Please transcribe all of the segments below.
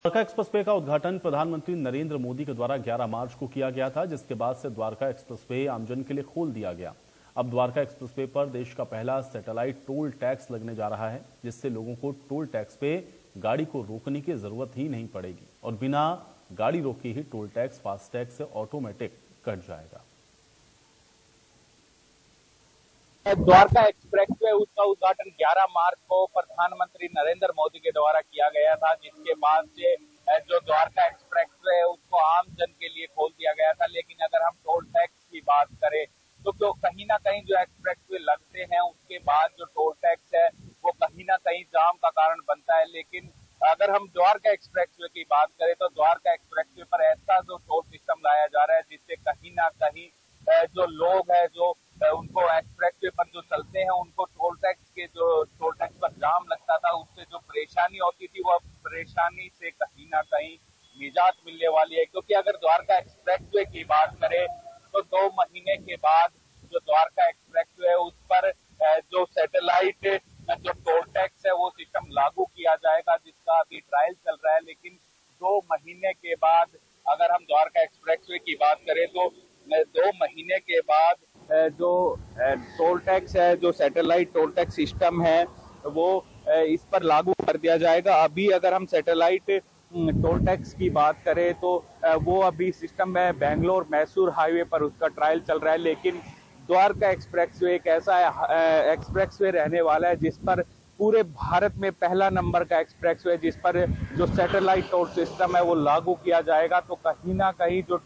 Dwarka expressway का उद्घाटन प्रधानमंत्री नरेंद्र मोदी के द्वारा 11 मार्च को किया गया था, जिसके बाद से द्वारका एक्सप्रेसवे आमजन के लिए खोल दिया गया। अब द्वारका एक्सप्रेसवे पर देश का पहला सैटेलाइट टोल टैक्स लगने जा रहा है, जिससे लोगों को टोल टैक्स पे गाड़ी को रोकने की जरूरत ही नहीं पड़ेगी और बिना गाड़ी रोके ही टोल टैक्स फास्टैग से ऑटोमेटिक कट जाएगा। द्वारका एक्सप्रेसवे उसका उद्घाटन 11 मार्च को प्रधानमंत्री नरेंद्र मोदी के द्वारा किया गया था, जिसके बाद से जो द्वारका एक्सप्रेसवे है उसको आम जन के लिए खोल दिया गया था। लेकिन अगर हम टोल टैक्स की बात करें तो कहीं ना कहीं जो एक्सप्रेसवे लगते हैं उसके बाद जो टोल टैक्स है वो कहीं ना कहीं जाम का कारण बनता है। लेकिन अगर हम द्वारका एक्सप्रेसवे की बात करें तो द्वारका एक्सप्रेसवे पर ऐसा जो टोल सिस्टम लाया जा रहा है जिससे कहीं ना कहीं जो लोग है जो उनको एक्सप्रेसवे पर जो चलते हैं उनको टोल टैक्स पर जाम लगता था, उससे जो परेशानी होती थी वो परेशानी से कहीं ना कहीं निजात मिलने वाली है। क्योंकि अगर द्वारका एक्सप्रेसवे की बात करें तो 2 महीने के बाद जो द्वारका एक्सप्रेसवे है उस पर जो सैटेलाइट जो टोल टैक्स है वो सिस्टम लागू किया जाएगा, जिसका अभी ट्रायल चल रहा है। लेकिन 2 महीने के बाद अगर हम द्वारका एक्सप्रेसवे की बात करें तो 2 महीने के बाद जो टोल टैक्स है, जो सैटेलाइट टोल टैक्स सिस्टम है वो इस पर लागू कर दिया जाएगा। अभी अगर हम सैटेलाइट टोल टैक्स की बात करें तो वो अभी सिस्टम में बेंगलोर मैसूर हाईवे पर उसका ट्रायल चल रहा है। लेकिन द्वारका एक्सप्रेसवे एक ऐसा एक्सप्रेसवे रहने वाला है जिस पर पूरे भारत में पहला नंबर का एक्सप्रेसवे जिस पर जो सैटेलाइट टोल सिस्टम है वो लागू किया जाएगा। तो कहीं ना कहीं जो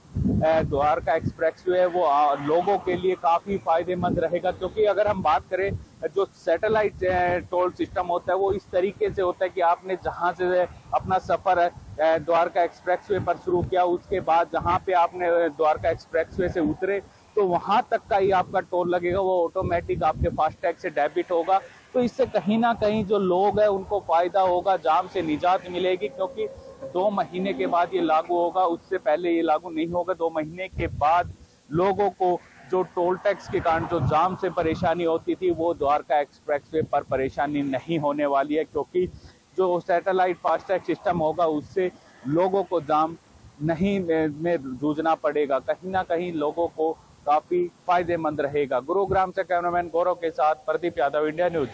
द्वारका एक्सप्रेसवे है वो लोगों के लिए काफी फायदेमंद रहेगा। क्योंकि अगर हम बात करें जो सैटेलाइट टोल सिस्टम होता है वो इस तरीके से होता है कि आपने जहां से अपना सफर द्वारका एक्सप्रेसवे पर शुरू किया, उसके बाद जहां पे आपने द्वारका एक्सप्रेसवे से उतरे तो वहां तक का ही आपका टोल लगेगा, वो ऑटोमेटिक आपके फास्टैग से डेबिट होगा। तो इससे कहीं ना कहीं जो लोग हैं उनको फायदा होगा, जाम से निजात मिलेगी। क्योंकि 2 महीने के बाद ये लागू होगा, उससे पहले ये लागू नहीं होगा। 2 महीने के बाद लोगों को जो टोल टैक्स के कारण जो जाम से परेशानी होती थी वो द्वारका एक्सप्रेसवे पर परेशानी नहीं होने वाली है। क्योंकि जो सैटेलाइट फास्टैग सिस्टम होगा उससे लोगों को जाम नहीं में जूझना पड़ेगा, कहीं ना कहीं लोगों को काफी फायदेमंद रहेगा। गुरुग्राम से कैमरामैन गौरव के साथ प्रदीप यादव, इंडिया न्यूज।